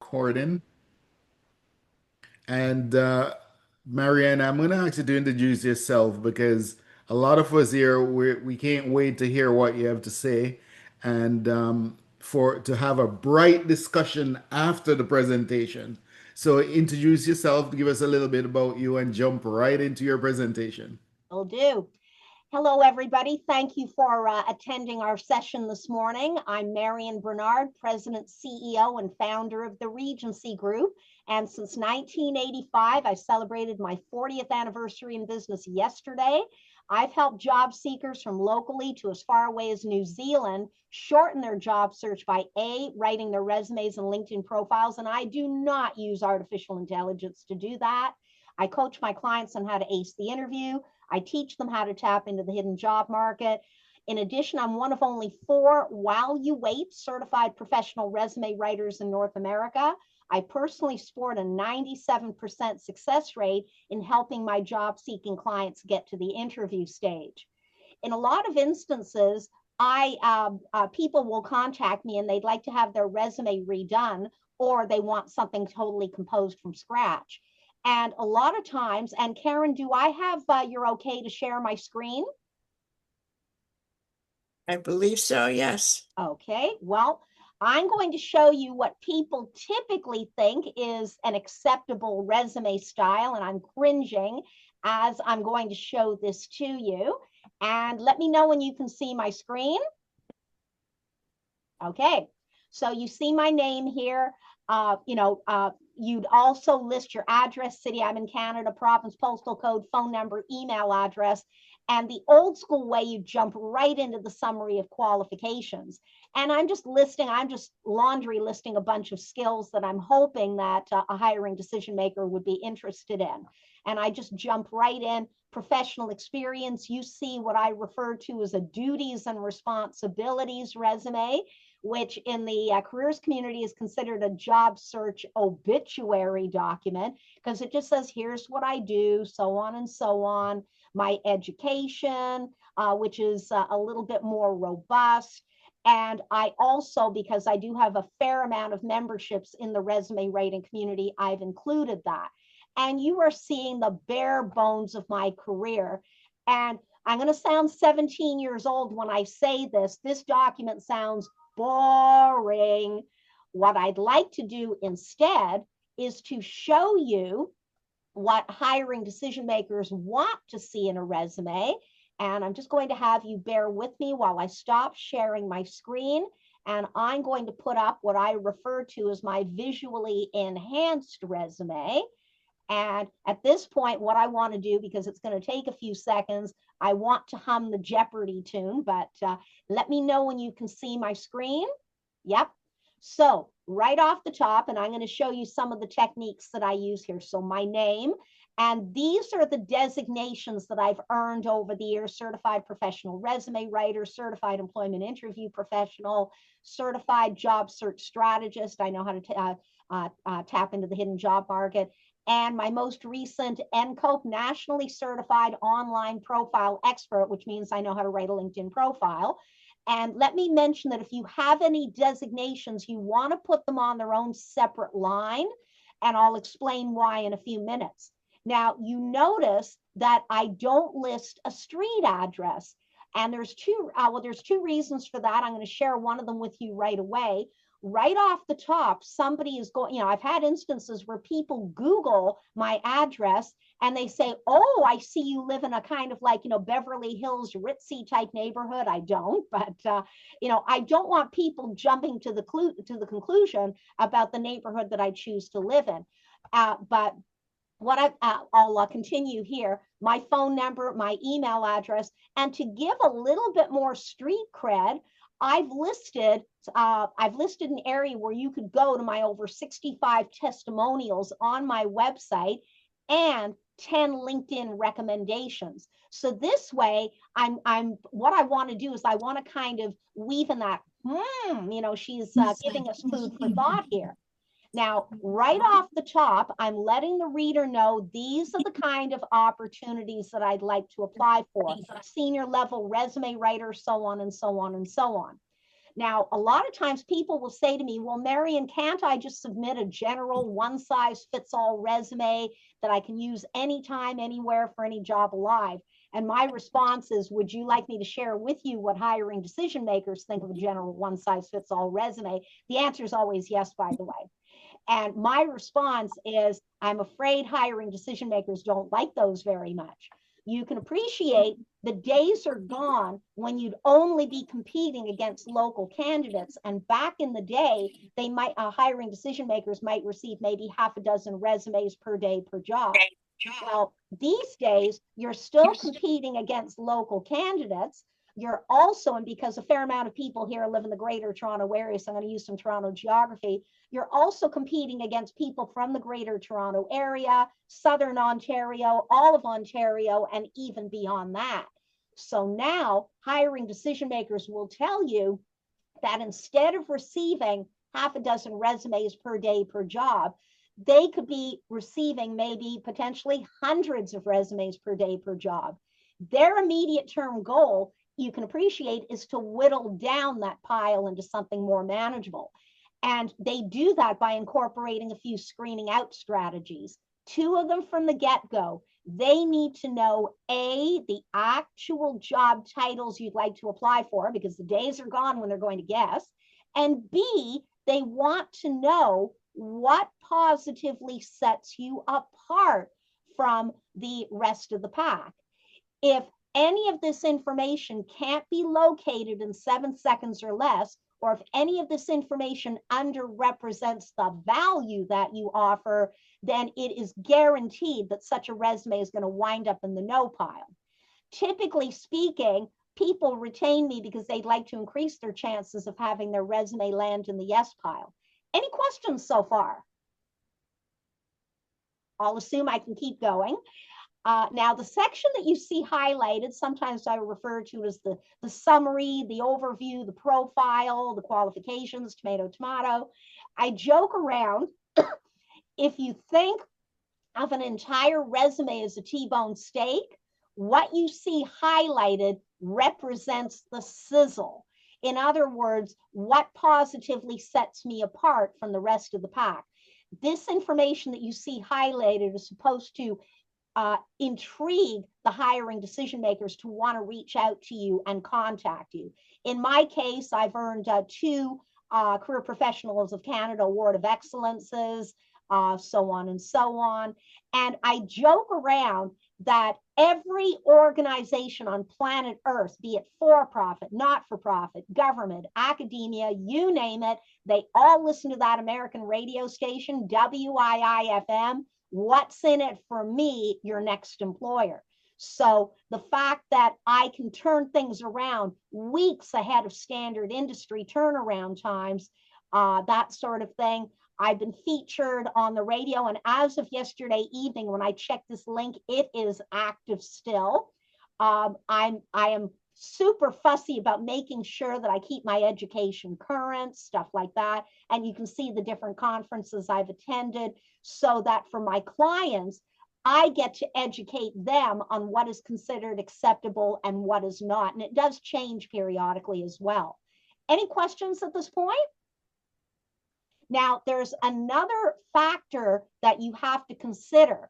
recording. And Marianne, I'm going to ask you to introduce yourself because a lot of us here we can't wait to hear what you have to say, and for to have a bright discussion after the presentation. So introduce yourself, give us a little bit about you, and jump right into your presentation. Will do. Hello, everybody. Thank you for attending our session this morning. I'm Marian Bernard, President, CEO, and founder of the Regency Group. And since 1985, I celebrated my 40th anniversary in business yesterday. I've helped job seekers from locally to as far away as New Zealand shorten their job search by writing their resumes and LinkedIn profiles. And I do not use artificial intelligence to do that. I coach my clients on how to ace the interview. I teach them how to tap into the hidden job market. In addition, I'm one of only 4 while you wait certified professional resume writers in North America. I personally sport a 97% success rate in helping my job seeking clients get to the interview stage. In a lot of instances, people will contact me and they'd like to have their resume redone, or they want something totally composed from scratch. And a lot of times, and Karen, do I have, you're okay to share my screen? I believe so, yes. Okay, well, I'm going to show you what people typically think is an acceptable resume style, and I'm cringing as I'm going to show this to you. And let me know when you can see my screen. Okay, so you see my name here. You'd also list your address, city, I'm in Canada, province, postal code, phone number, email address. And the old school way, you jump right into the summary of qualifications. And I'm just laundry listing a bunch of skills that I'm hoping that a hiring decision maker would be interested in. And I just jump right in. Professional experience, you see what I refer to as a duties and responsibilities resume, which in the careers community is considered a job search obituary document because it just says, here's what I do, so on and so on. My education, which is a little bit more robust. And I also, because I do have a fair amount of memberships in the resume writing community, I've included that. And you are seeing the bare bones of my career. And I'm going to sound 17 years old when I say this. This document sounds boring. What I'd like to do instead is to show you what hiring decision makers want to see in a resume. And I'm just going to have you bear with me while I stop sharing my screen. And I'm going to put up what I refer to as my visually enhanced resume. And at this point, what I want to do, because it's going to take a few seconds, I want to hum the Jeopardy tune, but let me know when you can see my screen. Yep. So right off the top, and I'm going to show you some of the techniques that I use here. So my name, and these are the designations that I've earned over the years: certified professional resume writer, certified employment interview professional, certified job search strategist. I know how to tap into the hidden job market. And my most recent NCOPE, nationally certified online profile expert, which means I know how to write a LinkedIn profile. And let me mention that if you have any designations, you want to put them on their own separate line, and I'll explain why in a few minutes. Now, you notice that I don't list a street address. And there's two reasons for that. I'm going to share one of them with you right away. Right off the top, somebody is going, I've had instances where people Google my address and they say, oh, I see you live in a kind of like, Beverly Hills, ritzy type neighborhood. I don't, but, I don't want people jumping to the conclusion about the neighborhood that I choose to live in. But what I'll continue here, my phone number, my email address, and to give a little bit more street cred, I've listed an area where you could go to my over 65 testimonials on my website and 10 LinkedIn recommendations. So this way, what I want to do is I want to kind of weave in that, she's giving us food for thought here. Now, right off the top, I'm letting the reader know these are the kind of opportunities that I'd like to apply for: senior level resume writer, so on and so on and so on. Now, a lot of times people will say to me, well, Marian, can't I just submit a general one size fits all resume that I can use anytime, anywhere for any job alive? And my response is, would you like me to share with you what hiring decision makers think of a general one size fits all resume? The answer is always yes, by the way. And my response is, I'm afraid hiring decision makers don't like those very much. You can appreciate the days are gone when you'd only be competing against local candidates. And back in the day, they might hiring decision makers might receive maybe half a dozen resumes per day per job. Well, these days, you're still competing against local candidates. You're also, and because a fair amount of people here live in the greater Toronto area, so I'm going to use some Toronto geography, you're also competing against people from the greater Toronto area, southern Ontario, all of Ontario, and even beyond that. So now hiring decision makers will tell you that instead of receiving half a dozen resumes per day per job, they could be receiving maybe potentially hundreds of resumes per day per job. Their immediate term goal, you can appreciate, is to whittle down that pile into something more manageable. And they do that by incorporating a few screening out strategies. Two of them from the get-go. They need to know, A, the actual job titles you'd like to apply for, because the days are gone when they're going to guess. And B, they want to know what positively sets you apart from the rest of the pack. If any of this information can't be located in 7 seconds or less, or if any of this information underrepresents the value that you offer, then it is guaranteed that such a resume is going to wind up in the no pile. Typically speaking, people retain me because they'd like to increase their chances of having their resume land in the yes pile. Any questions so far? I'll assume I can keep going. Now, the section that you see highlighted, sometimes I refer to as the summary, the overview, the profile, the qualifications, tomato, tomato. I joke around. If you think of an entire resume as a T-bone steak, what you see highlighted represents the sizzle. In other words, what positively sets me apart from the rest of the pack. This information that you see highlighted is supposed to intrigue the hiring decision makers to want to reach out to you and contact you. In my case, I've earned 2 Career Professionals of Canada Award of Excellences, so on and so on. And I joke around that every organization on planet Earth, be it for-profit, not-for-profit, government, academia, you name it, they all listen to that American radio station, WIIFM. What's in it for me, your next employer? So the fact that I can turn things around weeks ahead of standard industry turnaround times, that sort of thing. I've been featured on the radio, and as of yesterday evening, when I checked this link, it is active still. I am super fussy about making sure that I keep my education current, stuff like that. And you can see the different conferences I've attended, so that for my clients, I get to educate them on what is considered acceptable and what is not. And it does change periodically as well. Any questions at this point? Now, there's another factor that you have to consider.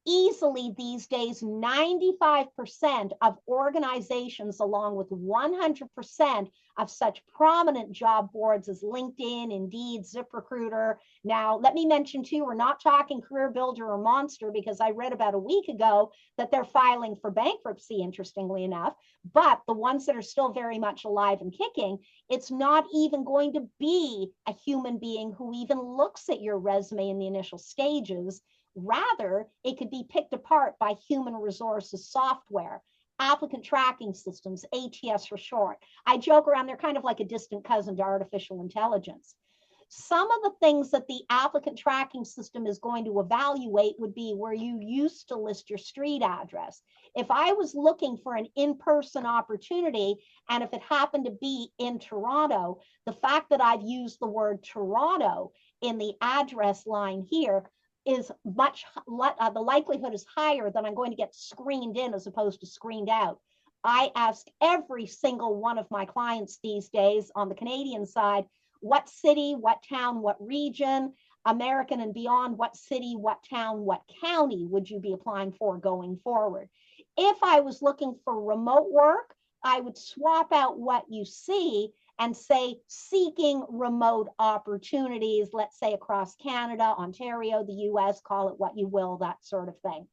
Easily these days, 95% of organizations, along with 100% of such prominent job boards as LinkedIn, Indeed, ZipRecruiter. Now, let me mention too, we're not talking Career Builder or Monster, because I read about a week ago that they're filing for bankruptcy, interestingly enough. But the ones that are still very much alive and kicking, it's not even going to be a human being who even looks at your resume in the initial stages. Rather, it could be picked apart by human resources software, applicant tracking systems, ATS for short. I joke around, they're kind of like a distant cousin to artificial intelligence. Some of the things that the applicant tracking system is going to evaluate would be where you used to list your street address. If I was looking for an in-person opportunity, and if it happened to be in Toronto, the fact that I've used the word Toronto in the address line here is much, the likelihood is higher that I'm going to get screened in as opposed to screened out. I ask every single one of my clients these days on the Canadian side, what city, what town, what region, American and beyond, what city, what town, what county would you be applying for going forward? If I was looking for remote work, I would swap out what you see and say seeking remote opportunities, let's say across Canada, Ontario, the US, call it what you will, that sort of thing.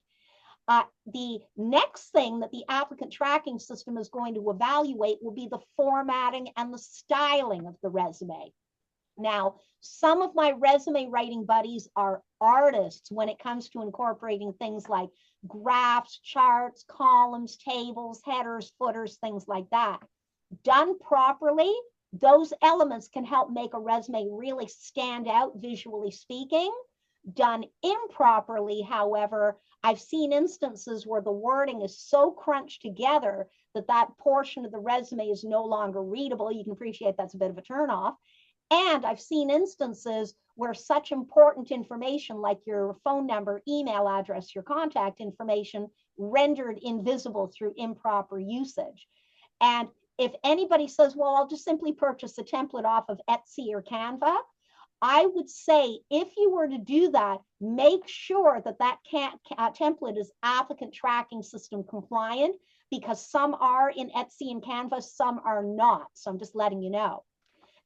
The next thing that the applicant tracking system is going to evaluate will be the formatting and the styling of the resume. Now, some of my resume writing buddies are artists when it comes to incorporating things like graphs, charts, columns, tables, headers, footers, things like that. Done properly, those elements can help make a resume really stand out visually speaking. Done improperly, however, I've seen instances where the wording is so crunched together that that portion of the resume is no longer readable. You can appreciate that's a bit of a turnoff. And I've seen instances where such important information like your phone number, email address, your contact information rendered invisible through improper usage. And if anybody says, well, I'll just simply purchase a template off of Etsy or Canva, I would say if you were to do that, make sure that that template is applicant tracking system compliant, because some are in Etsy and Canva, some are not. So I'm just letting you know.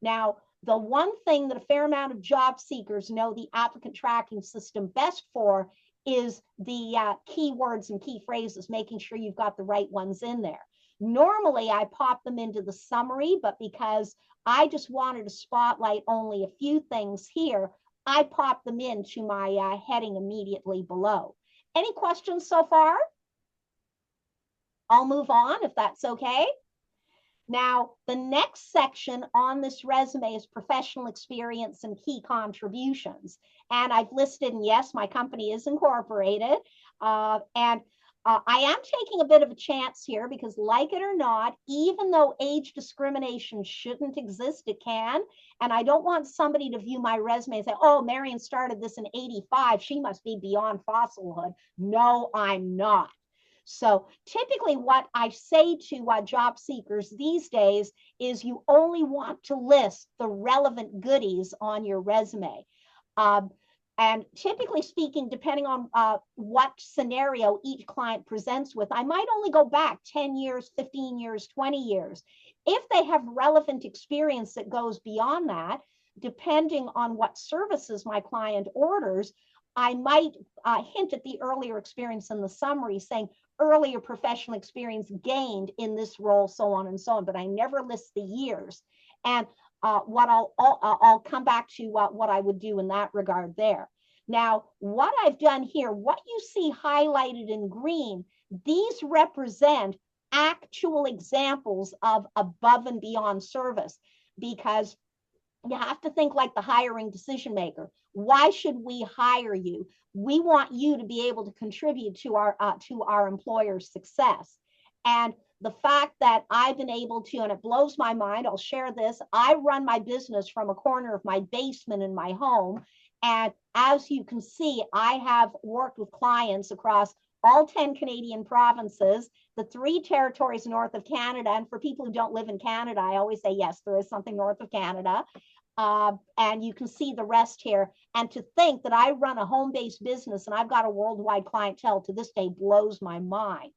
Now, the one thing that a fair amount of job seekers know the applicant tracking system best for is the keywords and key phrases, making sure you've got the right ones in there. Normally, I pop them into the summary, but because I just wanted to spotlight only a few things here, I pop them into my heading immediately below. Any questions so far? I'll move on if that's okay. Now, the next section on this resume is professional experience and key contributions. And I've listed, and yes, my company is incorporated. I am taking a bit of a chance here because, like it or not, even though age discrimination shouldn't exist, it can. And I don't want somebody to view my resume and say, oh, Marian started this in 85. She must be beyond fossilhood. No, I'm not. So typically what I say to job seekers these days is you only want to list the relevant goodies on your resume. And typically speaking, depending on what scenario each client presents with, I might only go back 10 years, 15 years, 20 years. If they have relevant experience that goes beyond that, depending on what services my client orders, I might hint at the earlier experience in the summary, saying earlier professional experience gained in this role, so on and so on, but I never list the years. And what I'll come back to what I would do in that regard there. Now, what I've done here, what you see highlighted in green, these represent actual examples of above and beyond service, because you have to think like the hiring decision maker. Why should we hire you? We want you to be able to contribute to our employer's success. And the fact that I've been able to, and it blows my mind, I'll share this, I run my business from a corner of my basement in my home. And as you can see, I have worked with clients across all 10 Canadian provinces, the 3 territories north of Canada. And for people who don't live in Canada, I always say, yes, there is something north of Canada. And you can see the rest here. And to think that I run a home-based business and I've got a worldwide clientele to this day blows my mind.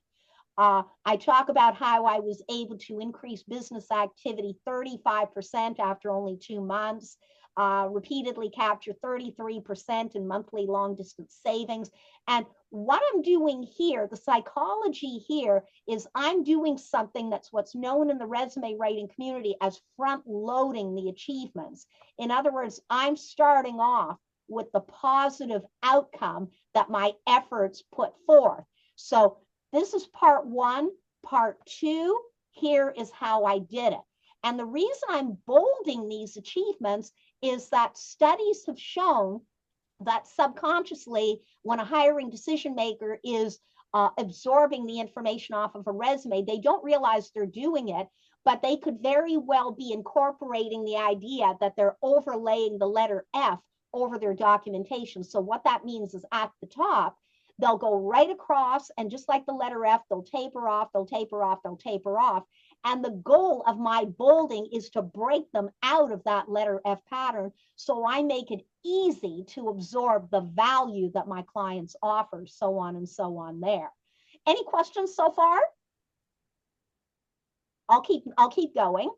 I talk about how I was able to increase business activity 35% after only 2 months, repeatedly capture 33% in monthly long distance savings. And what I'm doing here, the psychology here is I'm doing something that's what's known in the resume writing community as front loading the achievements. In other words, I'm starting off with the positive outcome that my efforts put forth. So this is part 1. Part 2, here is how I did it. And the reason I'm bolding these achievements is that studies have shown that subconsciously, when a hiring decision maker is absorbing the information off of a resume, they don't realize they're doing it, but they could very well be incorporating the idea that they're overlaying the letter F over their documentation. So what that means is at the top, they'll go right across, and just like the letter F, they'll taper off, they'll taper off, they'll taper off. And the goal of my bolding is to break them out of that letter F pattern, so I make it easy to absorb the value that my clients offer, so on and so on there. Any questions so far? I'll keep going.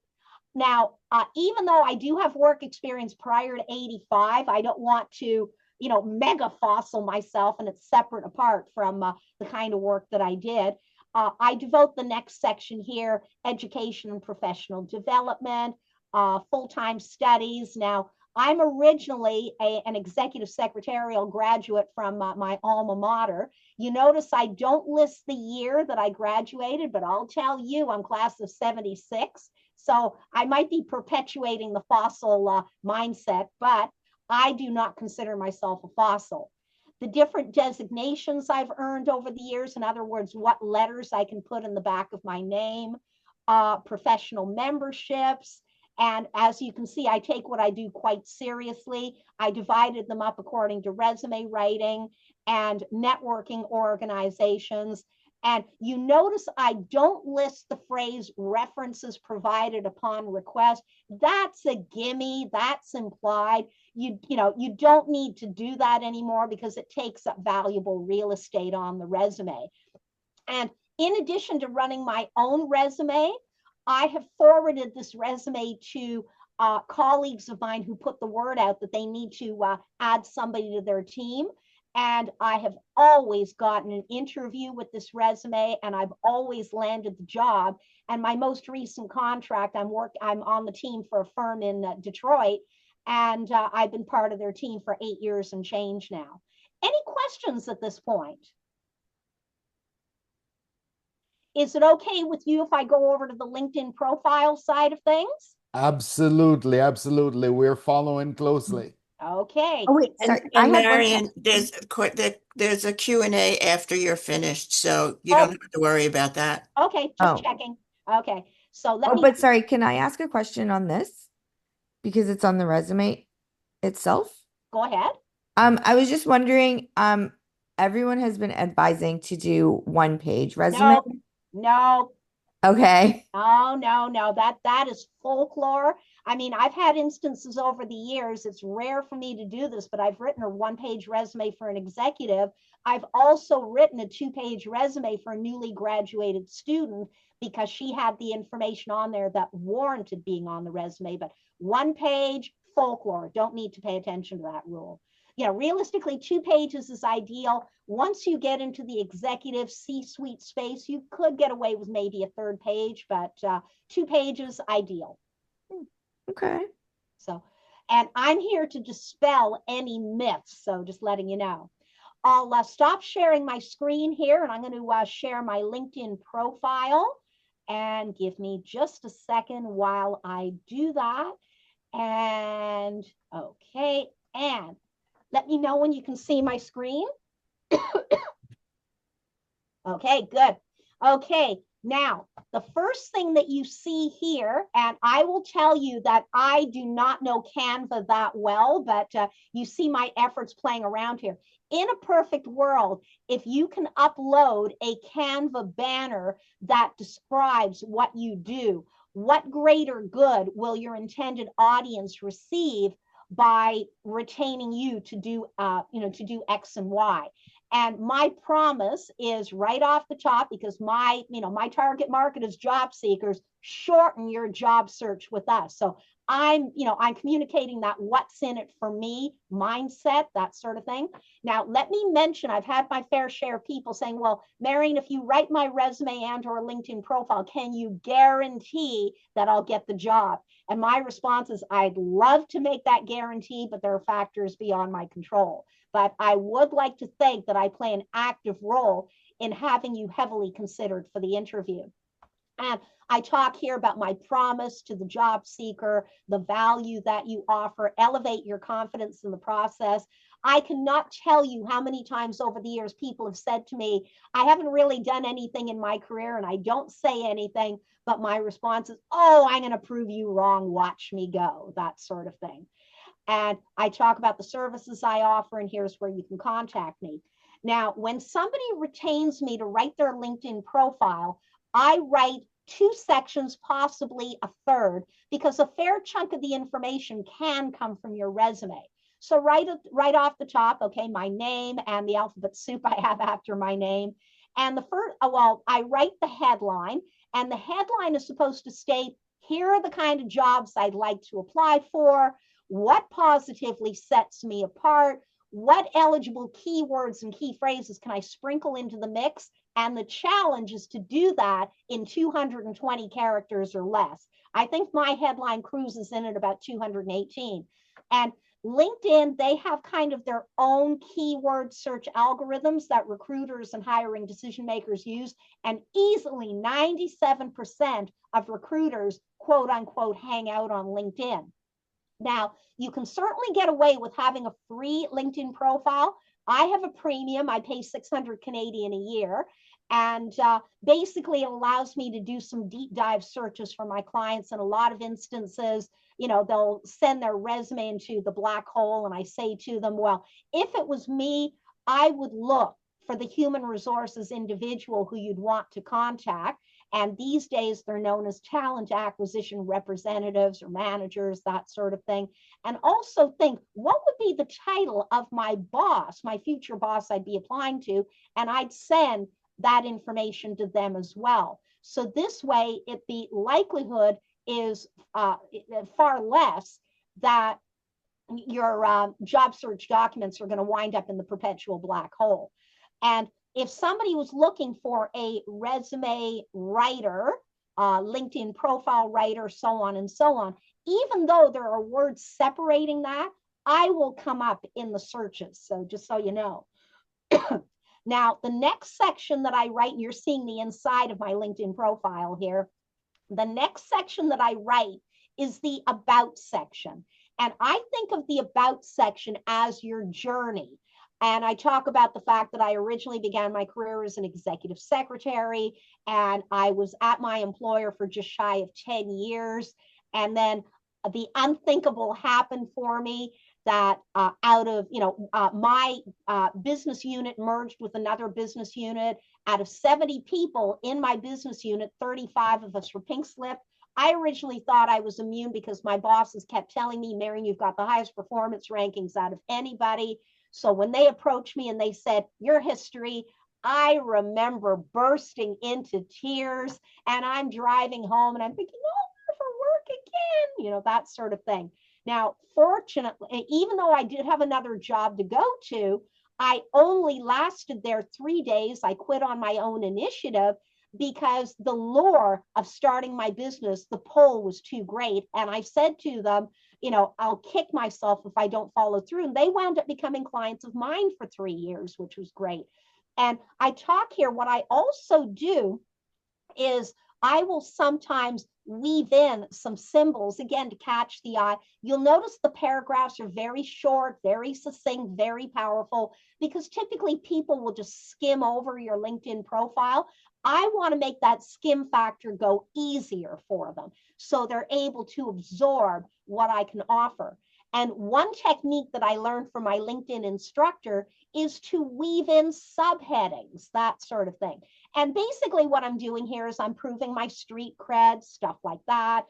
Now, even though I do have work experience prior to 85, I don't want to, mega fossil myself, and it's separate apart from the kind of work that I did. I devote the next section here, education and professional development, full-time studies. Now, I'm originally an executive secretarial graduate from my alma mater. You notice I don't list the year that I graduated, but I'll tell you, I'm class of 76. So I might be perpetuating the fossil mindset, but I do not consider myself a fossil. The different designations I've earned over the years, in other words, what letters I can put in the back of my name, professional memberships. And as you can see, I take what I do quite seriously. I divided them up according to resume writing and networking organizations. And you notice I don't list the phrase references provided upon request. That's a gimme, that's implied. You don't need to do that anymore because it takes up valuable real estate on the resume. And in addition to running my own resume, I have forwarded this resume to colleagues of mine who put the word out that they need to add somebody to their team. And I have always gotten an interview with this resume, and I've always landed the job. And my most recent contract, I'm on the team for a firm in Detroit, and I've been part of their team for 8 years and change now. Any questions at this point? Is it okay with you if I go over to the LinkedIn profile side of things? Absolutely, absolutely. We're following closely. Okay. Oh, wait, sorry. I And had Marian, there's a Q&A after you're finished, so you don't have to worry about that. Okay, just checking. Okay, so let me. but sorry, can I ask a question on this? Because it's on the resume itself. Go ahead. I was just wondering, everyone has been advising to do one-page resume. No. Okay. No. That is folklore. I mean, I've had instances over the years. It's rare for me to do this, but I've written a one-page resume for an executive. I've also written a two-page resume for a newly graduated student because she had the information on there that warranted being on the resume. But one page, folklore. Don't need to pay attention to that rule. Realistically, 2 pages is ideal. Once you get into the executive C-suite space, you could get away with maybe a 3rd page, but 2 pages, ideal. Okay. So, and I'm here to dispel any myths, so just letting you know. I'll stop sharing my screen here, and I'm going to share my LinkedIn profile. And give me just a second while I do that. And okay, and let me know when you can see my screen. Okay, good. Okay, now the first thing that you see here, and I will tell you that I do not know Canva that well, but you see my efforts playing around here. In a perfect world, if you can upload a Canva banner that describes what you do, what greater good will your intended audience receive by retaining you to do, to do X and Y? And my promise is right off the top, because my target market is job seekers, shorten your job search with us. So I'm communicating that what's in it for me mindset, that sort of thing. Now, let me mention, I've had my fair share of people saying, well, Marian, if you write my resume and or LinkedIn profile, can you guarantee that I'll get the job? And my response is, I'd love to make that guarantee, but there are factors beyond my control. But I would like to think that I play an active role in having you heavily considered for the interview. And I talk here about my promise to the job seeker, the value that you offer, elevate your confidence in the process. I cannot tell you how many times over the years people have said to me, I haven't really done anything in my career and I don't say anything, but my response is, oh, I'm going to prove you wrong. Watch me go, that sort of thing. And I talk about the services I offer, and here's where you can contact me. Now, when somebody retains me to write their LinkedIn profile, I write two sections, possibly a third, because a fair chunk of the information can come from your resume. So right off the top, okay, my name and the alphabet soup I have after my name. And the first, well, I write the headline, and the headline is supposed to state, here are the kind of jobs I'd like to apply for, what positively sets me apart, what eligible keywords and key phrases can I sprinkle into the mix? And the challenge is to do that in 220 characters or less. I think my headline cruises in at about 218. And LinkedIn, they have kind of their own keyword search algorithms that recruiters and hiring decision makers use. And easily 97% of recruiters, quote unquote, hang out on LinkedIn. Now, you can certainly get away with having a free LinkedIn profile. I have a premium. I pay 600 Canadian a year. And basically, it allows me to do some deep dive searches for my clients. In a lot of instances, they'll send their resume into the black hole. And I say to them, well, if it was me, I would look for the human resources individual who you'd want to contact. And these days, they're known as talent acquisition representatives or managers, that sort of thing. And also think, what would be the title of my boss, my future boss I'd be applying to? And I'd send that information to them as well. So this way, the likelihood is far less that your job search documents are going to wind up in the perpetual black hole. And if somebody was looking for a resume writer, LinkedIn profile writer, so on and so on, even though there are words separating that, I will come up in the searches. So just so you know. Now, the next section that I write, and you're seeing the inside of my LinkedIn profile here, the next section that I write is the about section. And I think of the about section as your journey. And I talk about the fact that I originally began my career as an executive secretary, and I was at my employer for just shy of 10 years. And then the unthinkable happened for me, that out of, my business unit merged with another business unit. Out of 70 people in my business unit, 35 of us were pink slip. I originally thought I was immune because my bosses kept telling me, Marian, you've got the highest performance rankings out of anybody. So when they approached me and they said, your history, I remember bursting into tears, and I'm driving home and I'm thinking, oh, for work again, that sort of thing. Now, fortunately, even though I did have another job to go to, I only lasted there 3 days. I quit on my own initiative because the lure of starting my business, the pull was too great. And I said to them, I'll kick myself if I don't follow through. And they wound up becoming clients of mine for 3 years, which was great. And I talk here, what I also do is I will sometimes weave in some symbols, again, to catch the eye. You'll notice the paragraphs are very short, very succinct, very powerful, because typically people will just skim over your LinkedIn profile. I want to make that skim factor go easier for them, so they're able to absorb what I can offer. And one technique that I learned from my LinkedIn instructor is to weave in subheadings, that sort of thing. And basically what I'm doing here is I'm proving my street cred, stuff like that,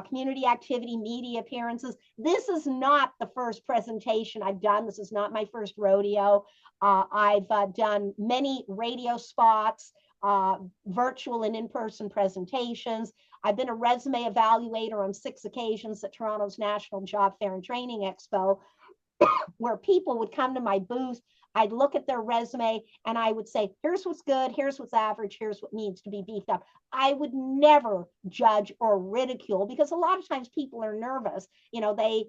community activity, media appearances. This is not the first presentation I've done. This is not my first rodeo. I've done many radio spots, virtual and in-person presentations. I've been a resume evaluator on 6 occasions at Toronto's National Job Fair and Training Expo, where people would come to my booth. I'd look at their resume and I would say, here's what's good, here's what's average, here's what needs to be beefed up. I would never judge or ridicule, because a lot of times people are nervous. They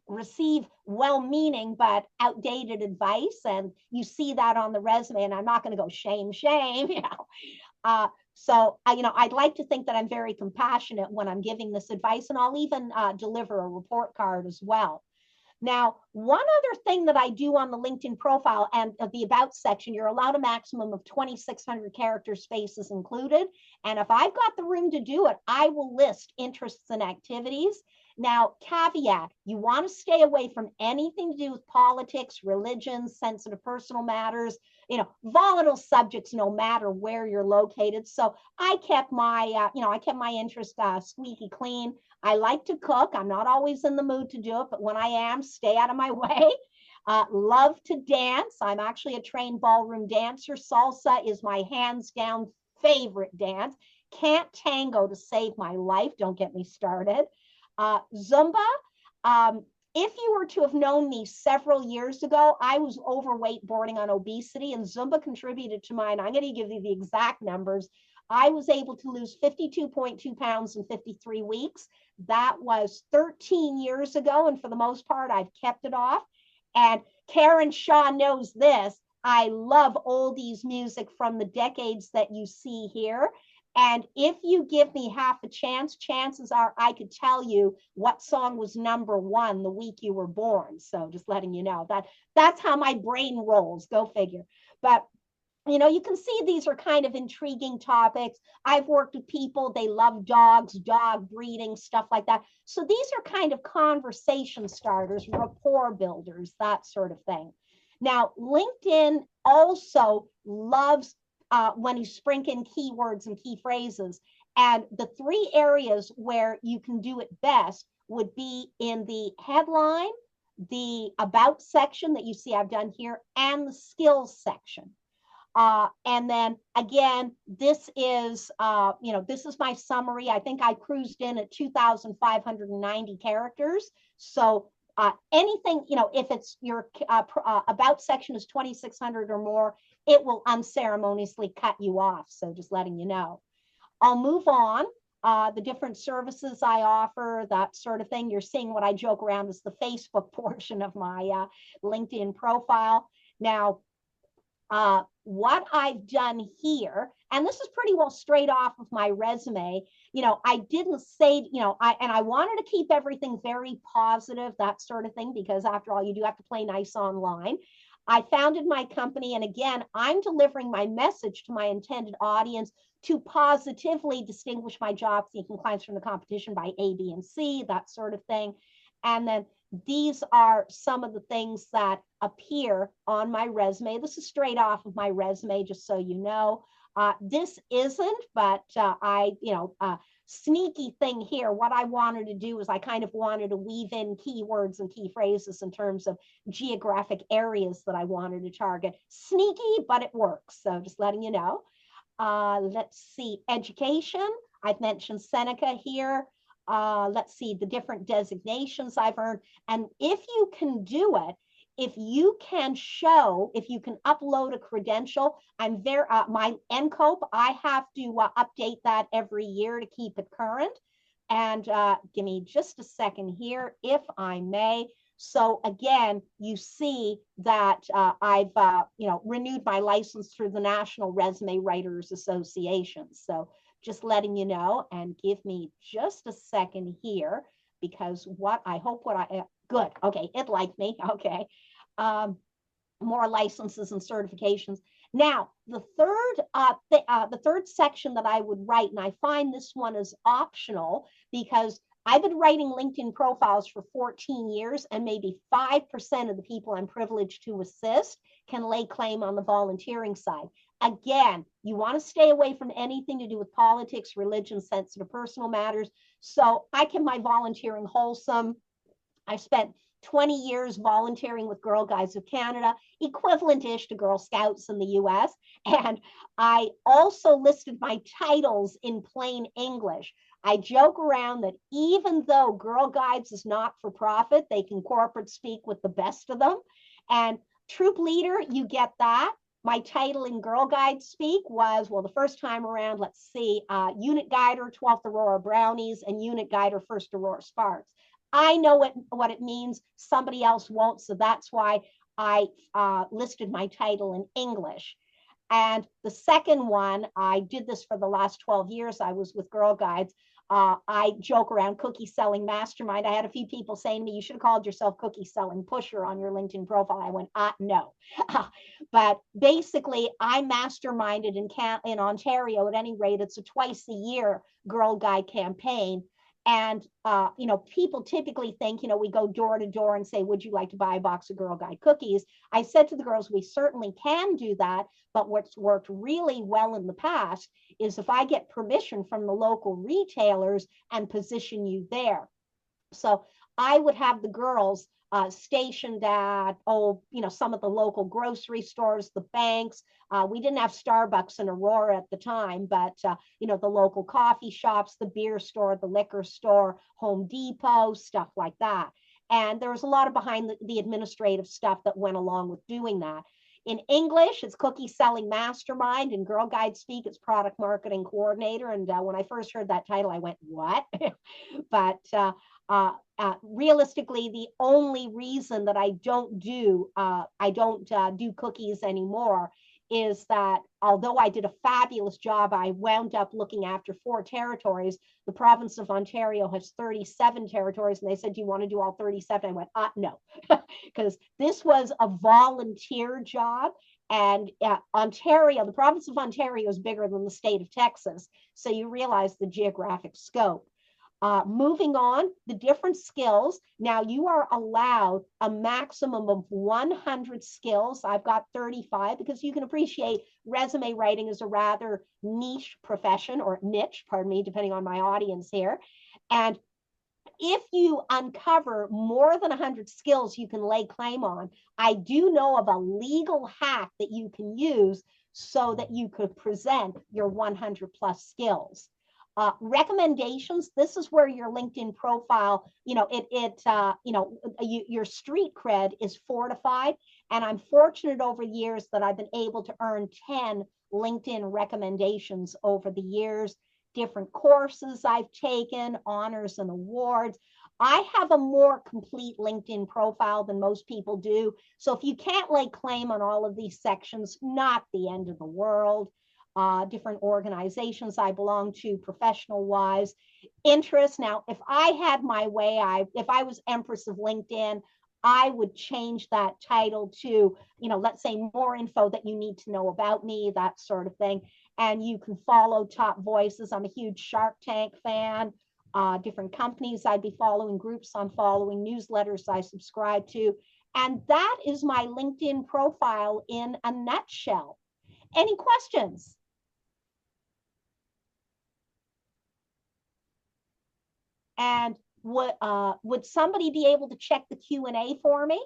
receive well-meaning but outdated advice, and you see that on the resume, and I'm not going to go shame, so I'd like to think that I'm very compassionate when I'm giving this advice, and I'll even deliver a report card as well. Now, one other thing that I do on the LinkedIn profile and the about section, you're allowed a maximum of 2,600 character spaces included. And if I've got the room to do it, I will list interests and activities. Now, caveat, you want to stay away from anything to do with politics, religion, sensitive personal matters, volatile subjects, no matter where you're located. So I kept my interest squeaky clean. I like to cook. I'm not always in the mood to do it, but when I am, stay out of my way. Love to dance. I'm actually a trained ballroom dancer. Salsa is my hands down favorite dance. Can't tango to save my life. Don't get me started. Zumba. If you were to have known me several years ago, I was overweight, bordering on obesity, and Zumba contributed to mine. I'm going to give you the exact numbers. I was able to lose 52.2 pounds in 53 weeks. That was 13 years ago, and for the most part, I've kept it off. And Karen Shaw knows this. I love oldies music from the decades that you see here. And if you give me half a chance, chances are I could tell you what song was #1 the week you were born. So just letting you know that's how my brain rolls. Go figure. But you can see these are kind of intriguing topics. I've worked with people, they love dogs, dog breeding, stuff like that. So these are kind of conversation starters, rapport builders, that sort of thing. Now, LinkedIn also loves when you sprinkle in keywords and key phrases. And the 3 areas where you can do it best would be in the headline, the about section that you see I've done here, and the skills section. And then again, this is my summary. I think I cruised in at 2,590 characters. So anything, if it's your about section is 2,600 or more, it will unceremoniously cut you off. So just letting you know. I'll move on. The different services I offer, that sort of thing. You're seeing what I joke around is the Facebook portion of my LinkedIn profile. Now, what I've done here, and this is pretty well straight off of my resume, I didn't say, I wanted to keep everything very positive, that sort of thing, because after all, you do have to play nice online. I founded my company, and again, I'm delivering my message to my intended audience to positively distinguish my job seeking clients from the competition by A, B, and C, that sort of thing. And then these are some of the things that appear on my resume. This is straight off of my resume, just so you know. This isn't, but sneaky thing here. What I wanted to do is I kind of wanted to weave in keywords and key phrases in terms of geographic areas that I wanted to target. Sneaky, but it works. So just letting you know. Let's see, education. I've mentioned Seneca here. Let's see the different designations I've earned. And if you can do it, if you can upload a credential, I'm very, my NCOPE, I have to update that every year to keep it current. And give me just a second here, if I may. So again, you see that I've renewed my license through the National Resume Writers Association. So just letting you know, and give me just a second here, because good, okay, it liked me, okay. More licenses and certifications. Now, the third section that I would write, and I find this one is optional because I've been writing LinkedIn profiles for 14 years, and maybe 5% of the people I'm privileged to assist can lay claim on the volunteering side. Again, you want to stay away from anything to do with politics, religion, sensitive personal matters. So I keep my volunteering wholesome. I spent 20 years volunteering with Girl Guides of Canada, equivalent-ish to Girl Scouts in the US. And I also listed my titles in plain English. I joke around that even though Girl Guides is not for profit, they can corporate speak with the best of them. And troop leader, you get that. My title in Girl Guide speak was, well, the first time around, let's see, Unit Guider, 12th Aurora Brownies, and Unit Guider, 1st Aurora Sparks. I know what it means. Somebody else won't. So that's why I listed my title in English. And the second one, I did this for the last 12 years. I was with Girl Guides. I joke around cookie selling mastermind. I had a few people saying to me, you should have called yourself cookie selling pusher on your LinkedIn profile. I went, no. But basically, I masterminded in Ontario. At any rate, it's a twice a year Girl Guide campaign. And, people typically think, we go door to door and say, would you like to buy a box of Girl Guide cookies? I said to the girls, we certainly can do that. But what's worked really well in the past is if I get permission from the local retailers and position you there. So I would have the girls stationed at, some of the local grocery stores, the banks. We didn't have Starbucks in Aurora at the time, but, the local coffee shops, the beer store, the liquor store, Home Depot, stuff like that. And there was a lot of behind the administrative stuff that went along with doing that. In English, it's cookie selling mastermind. In Girl Guide speak, it's product marketing coordinator. And when I first heard that title, I went, what? But realistically, the only reason that I don't do cookies anymore is that although I did a fabulous job, I wound up looking after 4 territories. The province of Ontario has 37 territories, and they said, do you want to do all 37? I went, no, because this was a volunteer job. And Ontario, the province of Ontario is bigger than the state of Texas. So you realize the geographic scope. Moving on, the different skills. Now you are allowed a maximum of 100 skills. I've got 35 because you can appreciate resume writing is a rather niche profession, or niche, pardon me, depending on my audience here. And if you uncover more than 100 skills you can lay claim on, I do know of a legal hack that you can use so that you could present your 100 plus skills. Recommendations. This is where your LinkedIn profile, your street cred is fortified. And I'm fortunate over years that I've been able to earn 10 LinkedIn recommendations over the years, different courses I've taken, honors and awards. I have a more complete LinkedIn profile than most people do. So if you can't lay claim on all of these sections, not the end of the world. Different organizations I belong to professional wise, interests. Now, if I had my way, if I was Empress of LinkedIn, I would change that title to, let's say more info that you need to know about me, that sort of thing. And you can follow top voices. I'm a huge Shark Tank fan. Different companies I'd be following, groups I'm following, newsletters I subscribe to. And that is my LinkedIn profile in a nutshell. Any questions? And would somebody be able to check the Q&A for me?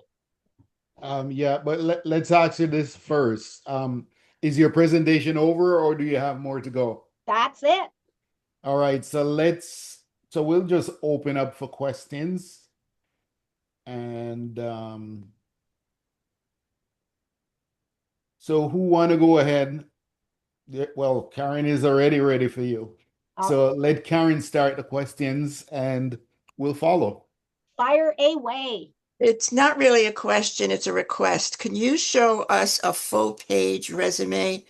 Yeah, but let's answer this first. Is your presentation over, or do you have more to go? That's it. All right, so we'll just open up for questions. And so who want to go ahead? Well, Karen is already ready for you. So let Karen start the questions and we'll follow. Fire away. It's not really a question, it's a request. Can you show us a full page resume?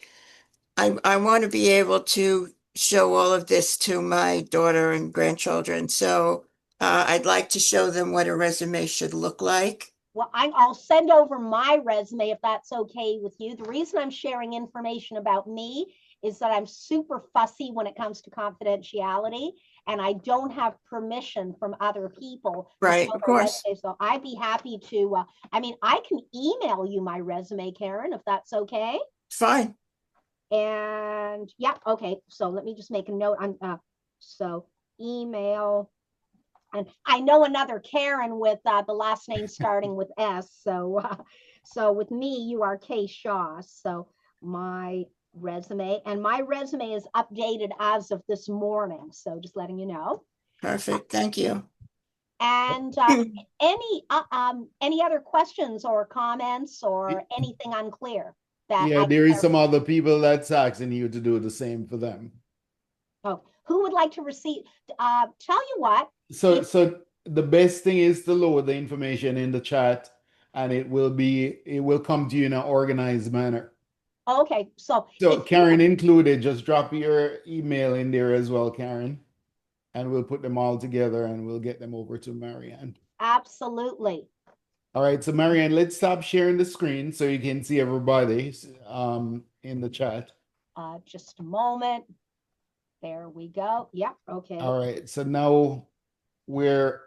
I want to be able to show all of this to my daughter and grandchildren. So I'd like to show them what a resume should look like. Well, I'll send over my resume if that's okay with you. The reason I'm sharing information about me is that I'm super fussy when it comes to confidentiality, and I don't have permission from other people. Right, of course. Resume. So I'd be happy to, I can email you my resume, Karen, if that's okay. Fine. And yeah, okay. So let me just make a note. So email. And I know another Karen with the last name starting with S. So with me, you are Kay Shaw. So my resume, and my resume is updated as of this morning. So just letting you know. Perfect. Thank you. And any other questions or comments or anything unclear? Yeah, there is some other people that's asking you to do the same for them. Oh, who would like to receive? Tell you what. So the best thing is to load the information in the chat, and it will come to you in an organized manner. Okay, so Karen included, just drop your email in there as well, Karen, and we'll put them all together and we'll get them over to Marianne. Absolutely. All right, so Marianne, let's stop sharing the screen so you can see everybody in the chat. Just a moment. There we go. Yep. Okay. All right. So now we're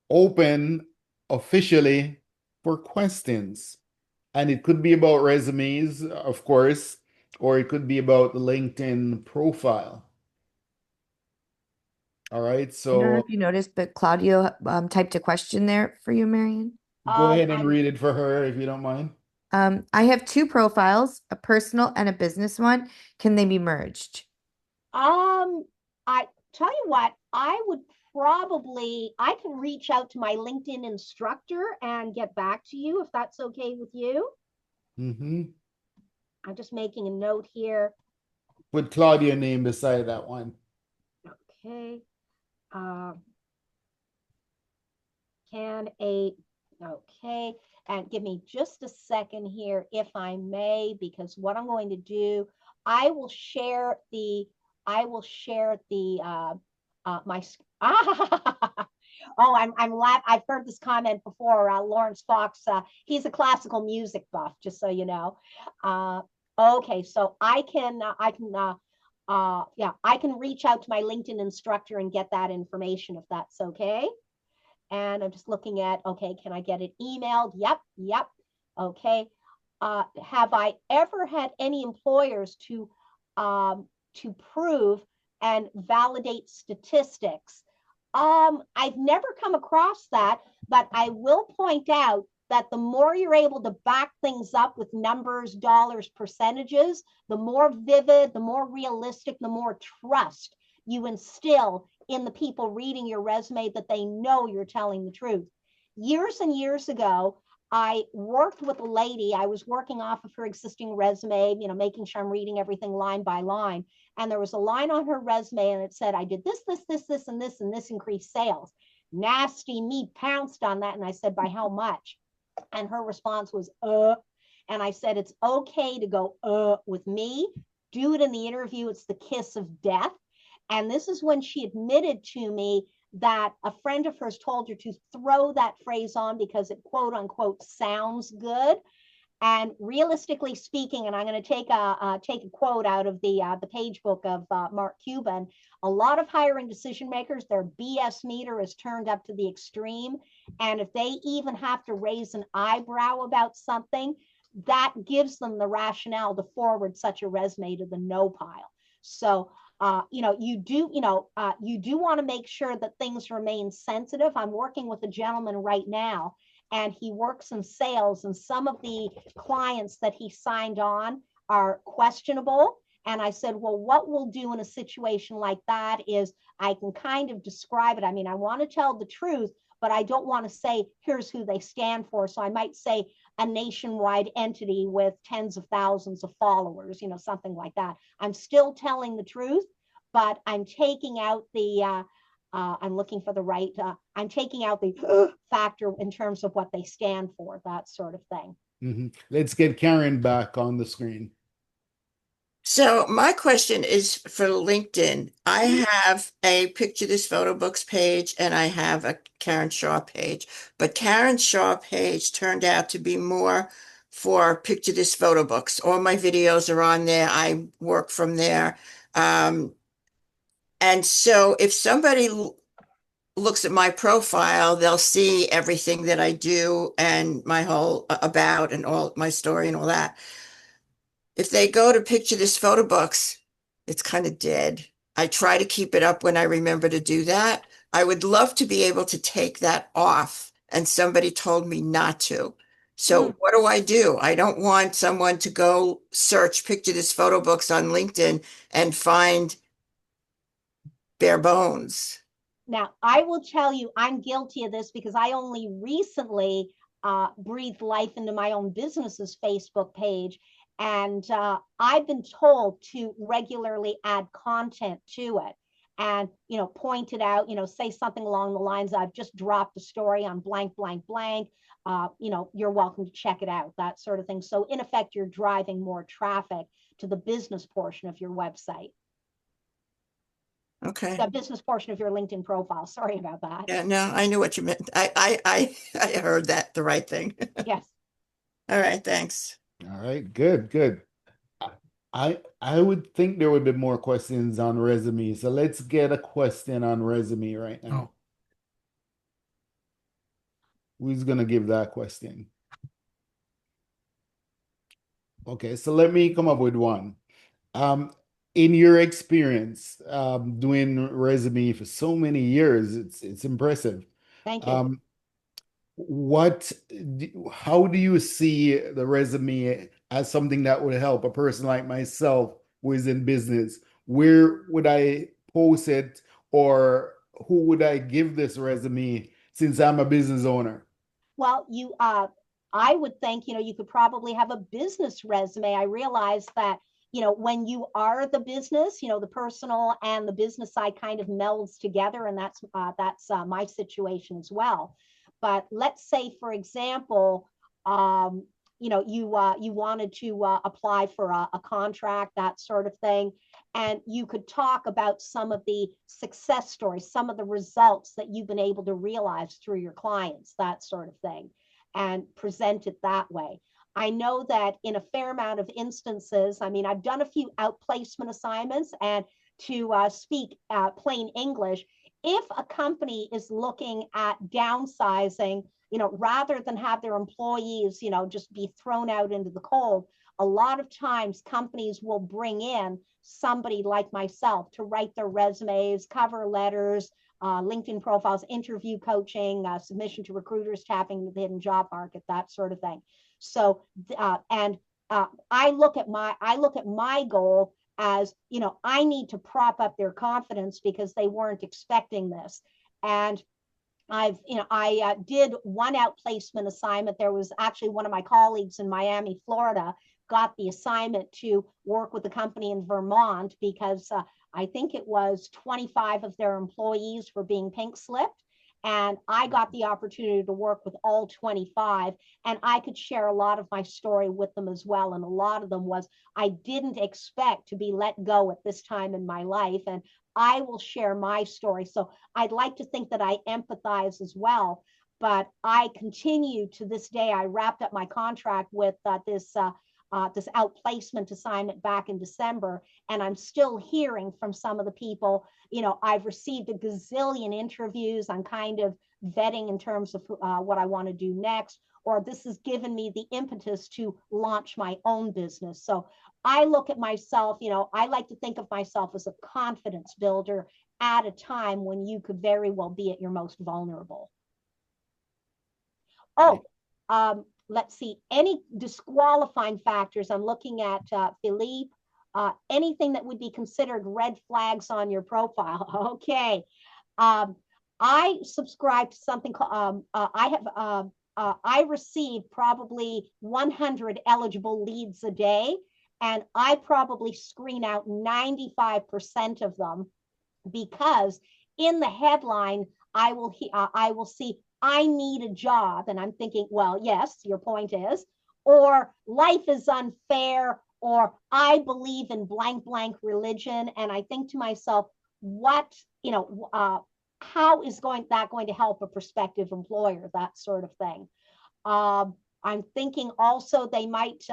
open officially for questions. And it could be about resumes, of course, or it could be about the LinkedIn profile. All right, I don't know so if you noticed, but Claudio typed a question there for you, Marion. go ahead and I'm read it for her if you don't mind. I have two profiles, a personal and a business one. Can they be merged? I tell you what, I would probably I can reach out to my LinkedIn instructor and get back to you if that's okay with you. Hmm. I'm just making a note here. Put Claudia name beside that one. Okay. Uh, can a okay, and give me just a second here if I may, because what I'm going to do, I will share the my oh, I've heard this comment before. Lawrence Fox, he's a classical music buff, just so you know. uh okay, so yeah, I can reach out to my LinkedIn instructor and get that information if that's okay. And I'm just looking at, okay, can I get it emailed? Yep, yep. Okay. Have I ever had any employers to prove and validate statistics? I've never come across that, but I will point out that the more you're able to back things up with numbers, dollars, percentages, the more vivid, the more realistic, the more trust you instill in the people reading your resume that they know you're telling the truth. Years and years ago, I worked with a lady. I was working off of her existing resume, making sure I'm reading everything line by line. And there was a line on her resume and it said, I did this, and this increased sales. Nasty me pounced on that. And I said, by how much? And her response was, And I said, it's okay to go, with me. Do it in the interview. It's the kiss of death. And this is when she admitted to me that a friend of hers told her to throw that phrase on because it quote unquote sounds good. And realistically speaking, and I'm going to take a quote out of the page book of Mark Cuban. A lot of hiring decision makers, their BS meter is turned up to the extreme, and if they even have to raise an eyebrow about something, that gives them the rationale to forward such a resume to the no pile. So you do want to make sure that things remain sensitive. I'm working with a gentleman right now, and he works in sales, and some of the clients that he signed on are questionable. And I said, well, what we'll do in a situation like that is I can kind of describe it. I mean, I want to tell the truth, but I don't want to say here's who they stand for. So I might say a nationwide entity with tens of thousands of followers, something like that. I'm still telling the truth, but I'm taking out I'm looking for the right, I'm taking out the factor in terms of what they stand for, that sort of thing. Let's get Karen back on the screen. So my question is for LinkedIn. I have a Picture This Photo Books page and I have a Karen Shaw page, but Karen Shaw page turned out to be more for Picture This Photo Books. All my videos are on there. I work from there. Um, and so if somebody looks at my profile, they'll see everything that I do and my whole about and all my story and all that. If they go to Picture This Photo Books, it's kind of dead. I try to keep it up when I remember to do that. I would love to be able to take that off, and somebody told me not to. So Mm. what do? I don't want someone to go search Picture This Photo Books on LinkedIn and find bare bones. Now, I will tell you, I'm guilty of this because I only recently breathed life into my own business's Facebook page. And I've been told to regularly add content to it and, point it out, say something along the lines, I've just dropped a story on blank, blank, blank. You're welcome to check it out, that sort of thing. So, in effect, you're driving more traffic to the business portion of your website, Okay. the business portion of your LinkedIn profile. Sorry about that. Yeah, no, I knew what you meant. I heard that the right thing. Yes. All right, thanks. All right, good, good. I would think there would be more questions on resume. So let's get a question on resume right now. Who's going to give that question? Okay, so let me come up with one. Um, in your experience, doing resume for so many years, it's impressive. Thank you. Um, how do you see the resume as something that would help a person like myself who is in business? Where would I post it, or who would I give this resume since I'm a business owner? Well, I would think, you could probably have a business resume. I realize that, when you are the business, the personal and the business side kind of melds together, and that's my situation as well. But let's say, for example, um, you wanted to apply for a contract, that sort of thing, and you could talk about some of the success stories, some of the results that you've been able to realize through your clients, that sort of thing, and present it that way. I know that in a fair amount of instances, I mean, I've done a few outplacement assignments, and to speak plain English, if a company is looking at downsizing, rather than have their employees, just be thrown out into the cold, a lot of times companies will bring in somebody like myself to write their resumes, cover letters, LinkedIn profiles, interview coaching, submission to recruiters, tapping the hidden job market, that sort of thing. So, and I look at my goal as, I need to prop up their confidence because they weren't expecting this. And I did one outplacement assignment. There was actually one of my colleagues in Miami, Florida, got the assignment to work with a company in Vermont because I think it was 25 of their employees were being pink slipped. And I got the opportunity to work with all 25, and I could share a lot of my story with them as well. And a lot of them was, I didn't expect to be let go at this time in my life. And I will share my story. So I'd like to think that I empathize as well. But I continue to this day. I wrapped up my contract with this outplacement assignment back in December, and I'm still hearing from some of the people. I've received a gazillion interviews. I'm kind of vetting in terms of what I want to do next, or this has given me the impetus to launch my own business. So I look at myself, I like to think of myself as a confidence builder at a time when you could very well be at your most vulnerable. Oh, let's see, any disqualifying factors. I'm looking at Philippe. Anything that would be considered red flags on your profile. Okay. Um, I subscribe to something called, I receive probably 100 eligible leads a day, and I probably screen out 95% of them, because in the headline, I will see, I need a job. And I'm thinking, well, yes, your point is, or life is unfair, or I believe in blank, blank religion. And I think to myself, what, how is that going to help a prospective employer, that sort of thing. I'm thinking also they might,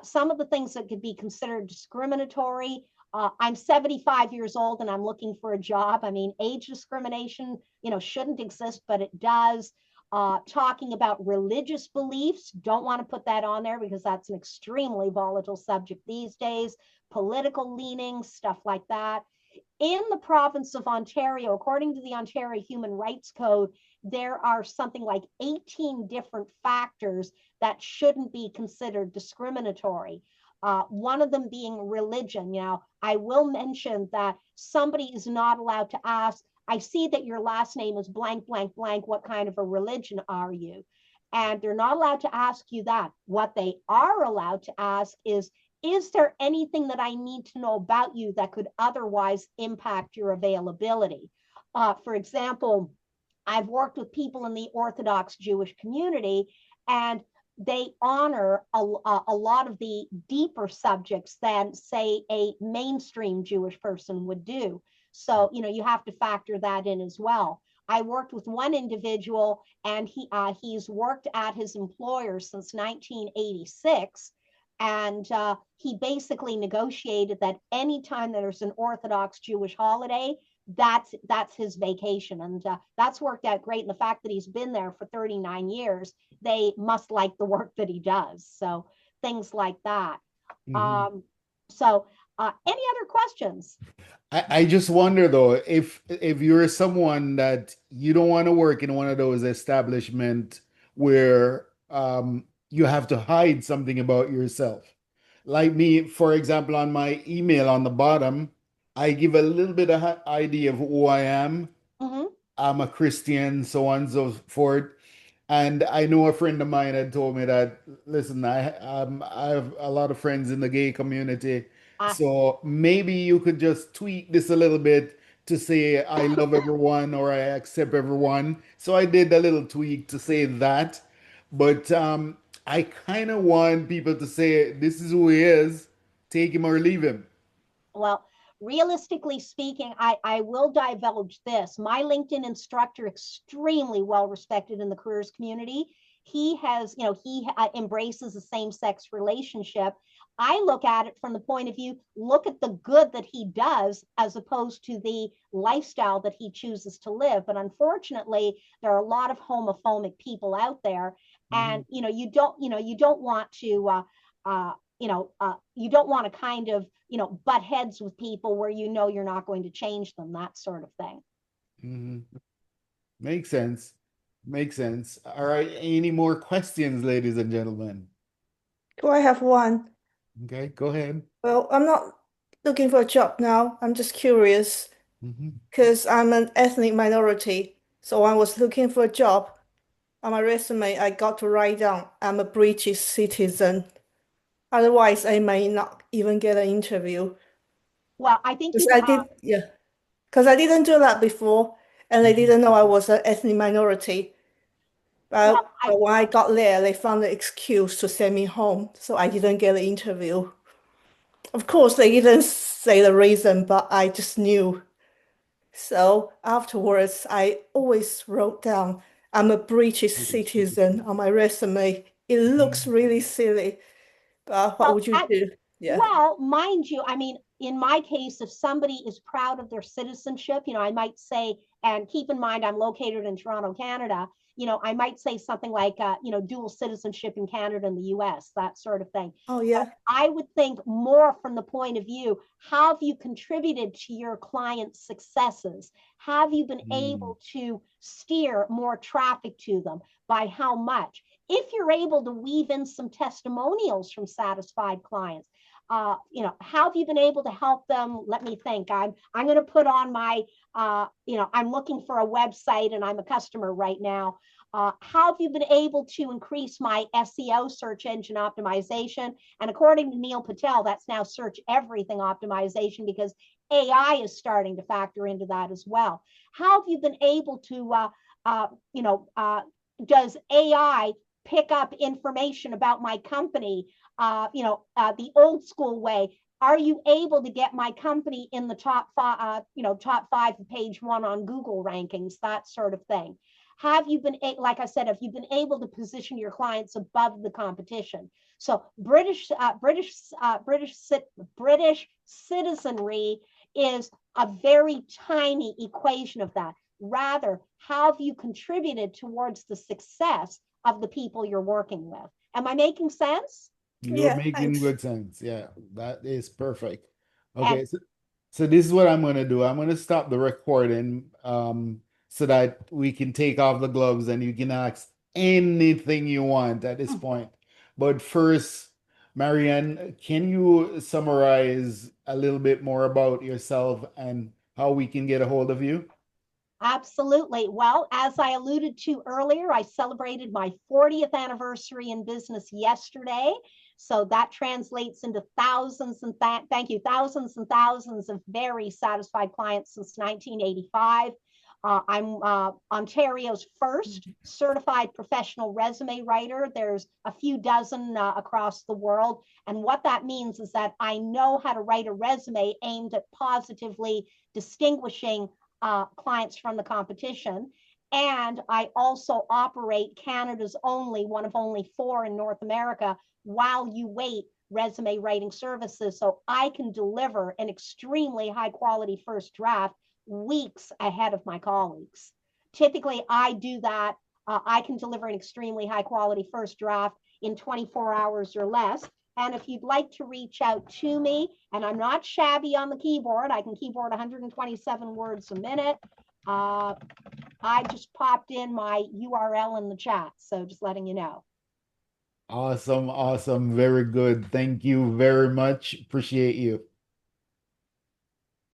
some of the things that could be considered discriminatory. I'm 75 years old and I'm looking for a job. I mean, age discrimination, shouldn't exist, but it does. Talking about religious beliefs, don't want to put that on there because that's an extremely volatile subject these days. Political leanings, stuff like that. In the province of Ontario, according to the Ontario Human Rights Code, there are something like 18 different factors that shouldn't be considered discriminatory. One of them being religion. I will mention that somebody is not allowed to ask, I see that your last name is blank, blank, blank. What kind of a religion are you? And they're not allowed to ask you that. What they are allowed to ask is there anything that I need to know about you that could otherwise impact your availability? For example, I've worked with people in the Orthodox Jewish community, and they honor a lot of the deeper subjects than, say, a mainstream Jewish person would do. So, you have to factor that in as well. I worked with one individual, and he's worked at his employer since 1986. And he basically negotiated that anytime there's an Orthodox Jewish holiday, that's his vacation, and that's worked out great. And the fact that he's been there for 39 years, they must like the work that he does. So things like that. Mhm. Um, so any other questions? I just wonder though, if you're someone that you don't want to work in one of those establishment where you have to hide something about yourself. Like me, for example, on my email on the bottom, I give a little bit of idea of who I am. Mm-hmm. I'm a Christian, so on and so forth. And I know a friend of mine had told me that, listen, I have a lot of friends in the gay community, Uh, so maybe you could just tweak this a little bit to say I love everyone or I accept everyone. So I did a little tweak to say that, but I kind of want people to say this is who he is, take him or leave him. Well, realistically speaking, I will divulge this. My LinkedIn instructor, extremely well respected in the careers community. He has, he embraces a same sex relationship. I look at it from the point of view, look at the good that he does as opposed to the lifestyle that he chooses to live. But unfortunately, there are a lot of homophobic people out there. And, Mhm. you don't want to, you don't want to kind of, butt heads with people where you're not going to change them, that sort of thing. Mhm. Makes sense. Makes sense. All right. Any more questions, ladies and gentlemen? Do I have one? Okay, go ahead. Well, I'm not looking for a job now. I'm just curious Mhm. because I'm an ethnic minority. So I was looking for a job. On my resume, I got to write down I'm a British citizen. Otherwise, I may not even get an interview. Well, I think Because you I have. did, yeah, because I didn't do that before, and they Mhm. didn't know I was an ethnic minority. Well, But when I got there, they found an excuse to send me home, so I didn't get an interview. Of course, they didn't say the reason, but I just knew. So afterwards, I always wrote down, I'm a British citizen on my resume. It looks Mhm. really silly, but what well, would you do? Yeah. well, mind you, I mean, in my case, if somebody is proud of their citizenship, I might say, and keep in mind, I'm located in Toronto, Canada. I might say something like, dual citizenship in Canada and the US, that sort of thing. Oh, But yeah. I would think more from the point of view, how have you contributed to your client's successes? Have you been Mhm. able to steer more traffic to them? By how much? If you're able to weave in some testimonials from satisfied clients, how have you been able to help them? Let me think. I'm going to put on my, I'm looking for a website and I'm a customer right now. How have you been able to increase my SEO, search engine optimization? And according to Neil Patel, that's now search everything optimization because AI is starting to factor into that as well. How have you been able to, uh, you know, uh, does AI pick up information about my company, the old school way? Are you able to get my company in the top five, top five of page one on Google rankings, that sort of thing? Have you been, like I said, have you been able to position your clients above the competition? So British citizenry is a very tiny equation of that. Rather, how have you contributed towards the success of the people you're working with? Am I making sense? You're Yeah, making thanks. good sense. Yeah, that is perfect. And Okay, so this is what I'm gonna do. I'm gonna stop the recording so that we can take off the gloves and you can ask anything you want at this point. But first, Marianne, can you summarize a little bit more about yourself and how we can get a hold of you? Absolutely. Well, as I alluded to earlier, I celebrated my 40th anniversary in business yesterday. So that translates into thousands and thank you, thousands and thousands of very satisfied clients since 1985. I'm Ontario's first certified professional resume writer. There's a few dozen across the world. And what that means is that I know how to write a resume aimed at positively distinguishing clients from the competition. And I also operate Canada's only, one of only four in North America, while you wait resume writing services. So I can deliver an extremely high quality first draft weeks ahead of my colleagues. Typically, I do that. I can deliver an extremely high quality first draft in 24 hours or less. And if you'd like to reach out to me, and I'm not shabby on the keyboard, I can keyboard 127 words a minute. I just popped in my URL in the chat. So just letting you know. Awesome, awesome, very good. Thank you very much. Appreciate you.